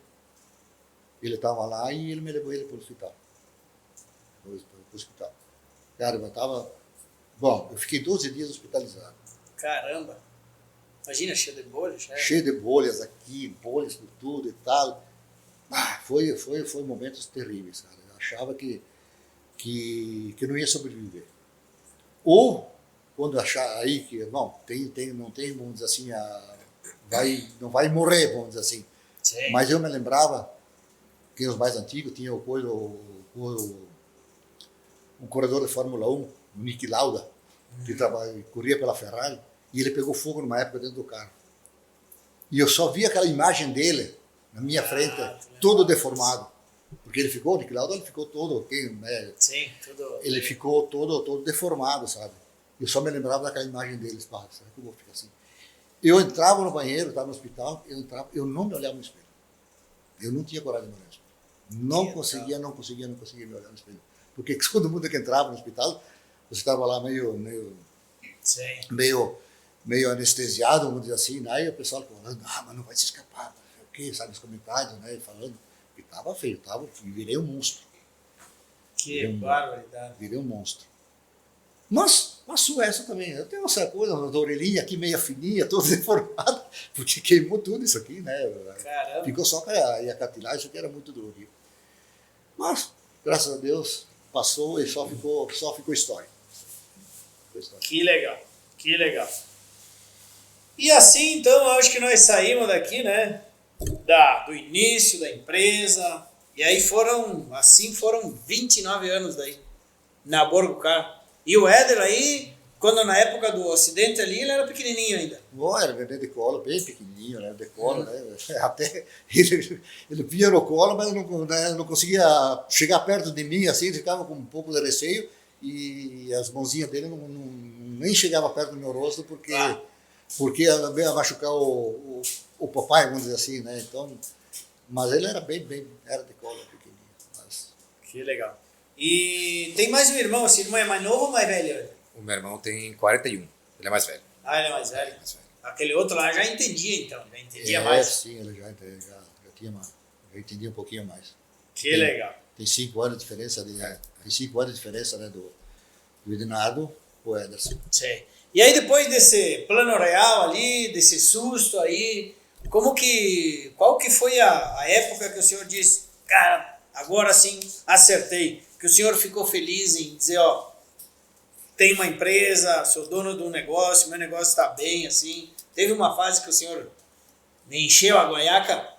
ele estava lá e ele me levou para o hospital. Cara, eu fiquei 12 dias hospitalizado. Caramba! Imagina, cheio de bolhas, né? Cheio de bolhas aqui, bolhas por tudo e tal. Foi momentos terríveis, cara. Eu achava que não ia sobreviver. Ou, quando achar aí que não tem, vamos dizer assim, não vai morrer, vamos dizer assim. Sim. Mas eu me lembrava que os mais antigos tinham um corredor de Fórmula 1, o Niki Lauda, que corria pela Ferrari, e ele pegou fogo numa época dentro do carro. E eu só vi aquela imagem dele na minha frente, todo deformado. Porque o Niki Lauda ficou todo, né? Sim, tudo. Ele ficou todo deformado, sabe? Eu só me lembrava daquela imagem dele, será que eu vou ficar assim? Eu entrava no banheiro, estava no hospital, eu não me olhava no espelho. Eu não tinha coragem de me olhar no espelho. Não conseguia me olhar no espelho. Porque todo mundo que entrava no hospital, você estava lá meio anestesiado, vamos dizer assim, né? E o pessoal falando, mas não vai se escapar, o quê? Sabe, os comentários, né? Falando que estava feio, virei um monstro. Que barbaridade. Virei um monstro. Mas passou essa também. Eu tenho essa coisa da orelhinha aqui meio fininha, toda deformada, porque queimou tudo isso aqui, né? Caramba. Ficou só com a cartilagem, isso aqui era muito dolorido. Mas, graças a Deus, passou e só ficou história. Que legal, que legal. E assim, então, eu acho que nós saímos daqui, né? Do início da empresa. E aí foram 29 anos daí, na Borgo Car. E o Éder aí, quando na época do acidente ali, ele era pequenininho ainda. Era bebê de colo, bem pequenininho, né? De colo, né? Até ele vinha no colo, mas não conseguia chegar perto de mim, assim, ele ficava com um pouco de receio e as mãozinhas dele nem chegavam perto do meu rosto porque ia machucar o papai, vamos dizer assim, né? Então, mas ele era era de colo, pequenininho. Mas... Que legal. E tem mais um irmão, esse irmão é mais novo ou mais velho? O meu irmão tem 41, ele é mais velho. Ah, ele é mais velho? Aquele outro lá já entendia então, já entendia mais? Sim, ele já entendia um pouquinho mais. Que legal. Tem 5 anos de diferença, né, o Ednardo, o Ederson. Sim. E aí depois desse plano real ali, desse susto aí, qual que foi a época que o senhor disse, cara, agora sim acertei, que o senhor ficou feliz em dizer, ó, tenho uma empresa, sou dono de um negócio, meu negócio está bem, assim. Teve uma fase que o senhor me encheu a guaiaca?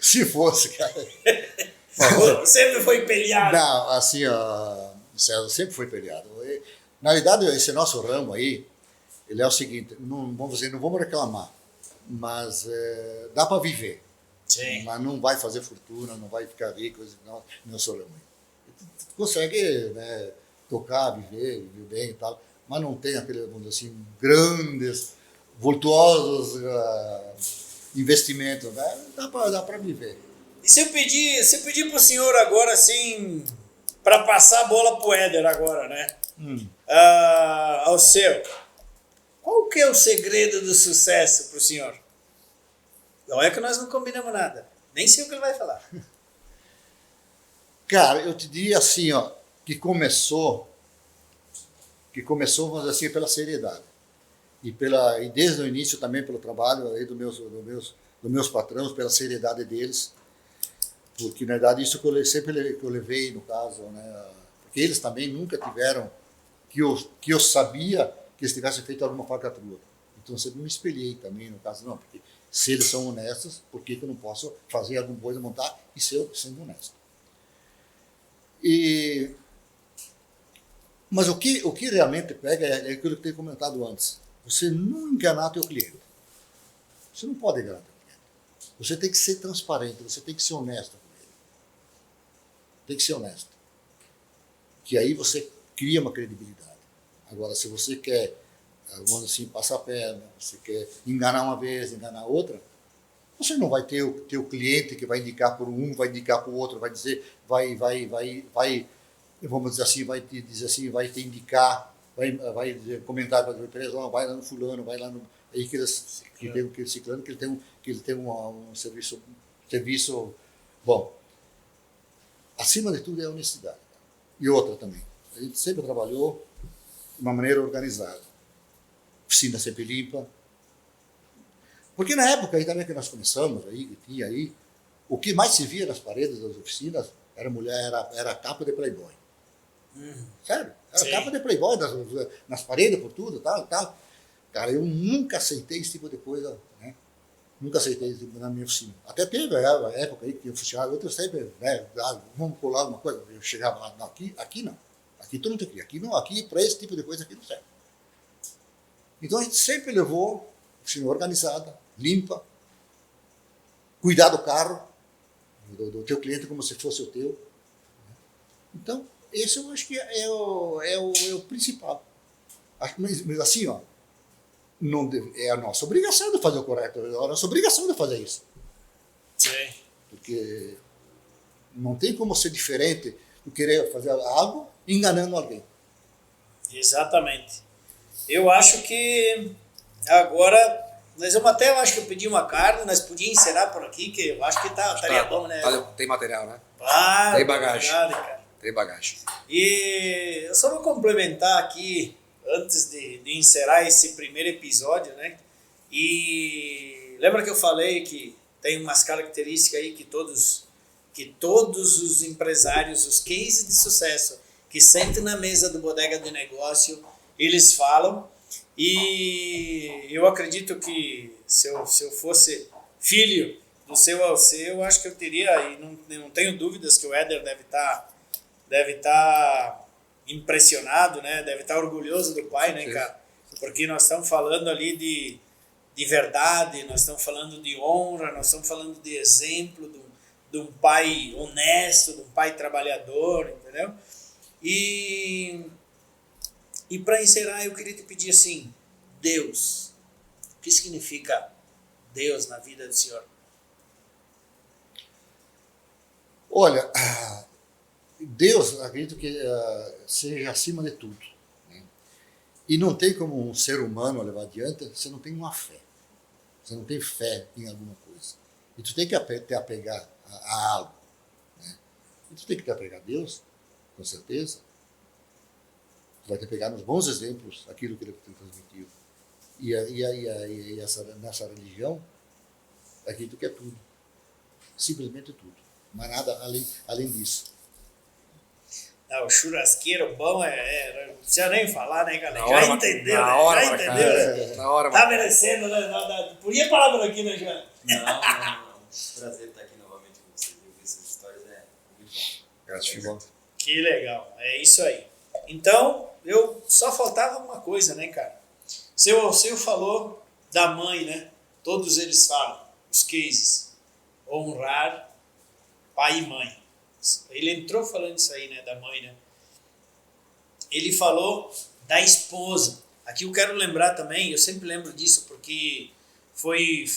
Se fosse, cara. Sempre foi peleado. Não, assim, ó, César, sempre foi peleado. Na verdade, esse nosso ramo aí, ele é o seguinte, não vamos reclamar, mas dá para viver. Sim. Mas não vai fazer fortuna, não vai ficar rico, não, não sou ramo. Tu consegue, né, tocar, viver bem e tal, mas não tem aquele, vamos dizer assim, grandes, vultuosos investimentos, né? Dá para viver. E se eu pedir pro senhor agora, assim, para passar a bola pro Éder agora, né? Ao seu, qual que é o segredo do sucesso pro senhor? Não é que nós não combinamos nada. Nem sei o que ele vai falar. Cara, eu te diria assim, ó, que começou, vamos dizer assim, pela seriedade. E desde o início também pelo trabalho aí dos meus patrões, pela seriedade deles. Porque, na verdade, isso que eu levei, no caso, né? Porque eles também nunca tiveram, que eu sabia que eles tivessem feito alguma falcatrua. Então, eu sempre me espelhei também, no caso, não, porque se eles são honestos, por que eu não posso fazer alguma coisa, montar e ser sendo honesto? Mas o que realmente pega é aquilo que eu tenho comentado antes. Você não enganar teu cliente. Você não pode enganar teu cliente. Você tem que ser transparente, você tem que ser honesto com ele. Tem que ser honesto. Que aí você cria uma credibilidade. Agora, se você quer, vamos assim, passar a perna, você quer enganar uma vez, enganar outra, você não vai ter o teu cliente que vai indicar por um, vai indicar para o outro, vai dizer, vamos dizer assim, vai te dizer assim, vai te indicar, vai comentar para a empresa, oh, vai lá no fulano, vai lá no aí que tem aquele ciclano que ele tem um serviço bom. Acima de tudo é a honestidade. E outra também. A gente sempre trabalhou de uma maneira organizada. Oficina sempre limpa. Porque na época aí também que nós começamos, aí, tinha aí, o que mais se via nas paredes das oficinas era capa de Playboy. Sério? Era Sim. capa de Playboy nas paredes, por tudo, tal, tal. Cara, eu nunca aceitei esse tipo de coisa, né? Nunca aceitei isso na minha oficina. Até teve a época aí que eu funcionava, eu sempre, né, vamos colar uma coisa. Eu chegava lá, não, aqui não. Aqui tu não tem que ir. Aqui não, aqui para esse tipo de coisa aqui não serve. Então a gente sempre levou oficina organizada, limpa, cuidar do carro, do teu cliente como se fosse o teu. Então, esse eu acho que é o principal. Mas assim, ó, é a nossa obrigação de fazer o correto, é a nossa obrigação de fazer isso. Sim. Porque não tem como ser diferente do querer fazer algo enganando alguém. Exatamente. Eu acho que agora nós vamos até, eu acho que eu pedi uma carne, nós podíamos encerrar por aqui, que eu acho que estaria bom, né? Tem material, né? Ah, Tem bagagem. Verdade, cara. Tem bagagem. E eu só vou complementar aqui, antes de encerrar esse primeiro episódio, né? E lembra que eu falei que tem umas características aí que todos os empresários, os cases de sucesso que sentem na mesa do Bodega de Negócio, eles falam. E eu acredito que se eu fosse filho do seu Alceu, eu acho que eu teria, e não tenho dúvidas que o Éder deve estar impressionado, né? Deve estar orgulhoso do pai, né, cara? Porque nós estamos falando ali de verdade, nós estamos falando de honra, nós estamos falando de exemplo, de um pai honesto, de um pai trabalhador, entendeu? E para encerrar, eu queria te pedir assim, Deus, o que significa Deus na vida do senhor? Olha, Deus, acredito que seja acima de tudo. Né? E não tem como um ser humano levar adiante se não tem uma fé. Você não tem fé em alguma coisa. E tu tem que te apegar a algo. Né? E tu tem que te apegar a Deus, com certeza, tu vai ter que pegar nos bons exemplos aquilo que ele transmitiu. Nessa religião, acredito que é tudo. Simplesmente tudo. Mas nada além disso. Não, o churrasqueiro bom não precisa nem falar, né, galera? Na hora, Já entendeu, na né? hora, Já entendeu, né? Na hora, Tá merecendo, né? Podia parar por aqui, né, João? Não. Prazer estar aqui novamente com vocês. Ouvir essas histórias é muito bom. gratificante. Que legal, é isso aí. Então, só faltava uma coisa, né, cara? Seu Alceu falou da mãe, né? Todos eles falam, os cases. Honrar pai e mãe. Ele entrou falando isso aí, né, da mãe, né? Ele falou da esposa. Aqui eu quero lembrar também, eu sempre lembro disso porque foi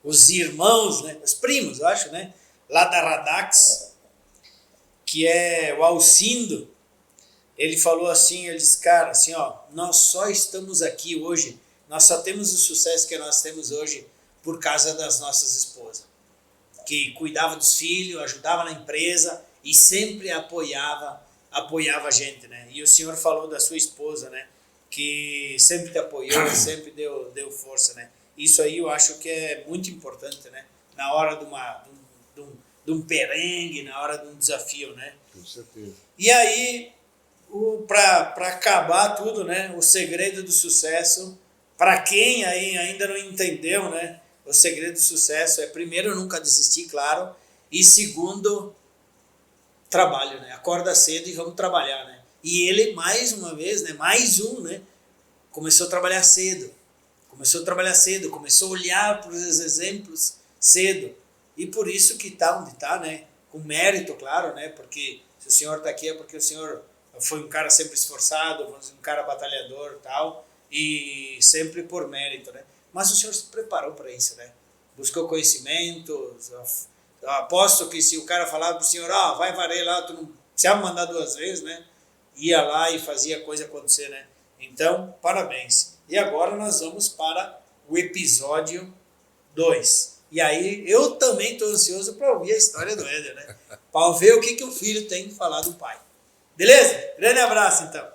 os irmãos, né, os primos, eu acho, né, lá da Radax, que é o Alcindo. Ele falou assim, ele disse, cara, assim, ó, nós só estamos aqui hoje, nós só temos o sucesso que nós temos hoje por causa das nossas esposas, que cuidava dos filhos, ajudava na empresa e sempre apoiava a gente, né? E o senhor falou da sua esposa, né? Que sempre te apoiou, sempre deu força, né? Isso aí eu acho que é muito importante, né? Na hora de um perengue, na hora de um desafio, né? Com certeza. E aí, para acabar tudo, né? O segredo do sucesso, para quem aí ainda não entendeu, né? O segredo do sucesso é, primeiro, nunca desistir, claro, e segundo, trabalho, né? Acorda cedo e vamos trabalhar, né? E ele, mais uma vez, né? Mais um, né? Começou a trabalhar cedo, começou a olhar para os exemplos cedo, e por isso que está onde está, né? Com mérito, claro, né? Porque se o senhor está aqui é porque o senhor foi um cara sempre esforçado, um cara batalhador e tal, e sempre por mérito, né? Mas o senhor se preparou para isso, né? Buscou conhecimento. Eu aposto que se o cara falava para o senhor, vai varrer lá, tu não precisava mandar 2 vezes, né? Ia lá e fazia a coisa acontecer, né? Então, parabéns. E agora nós vamos para o episódio 2. E aí, eu também estou ansioso para ouvir a história do Éder, né? Para ver o que o filho tem que falar do pai. Beleza? Grande abraço, então.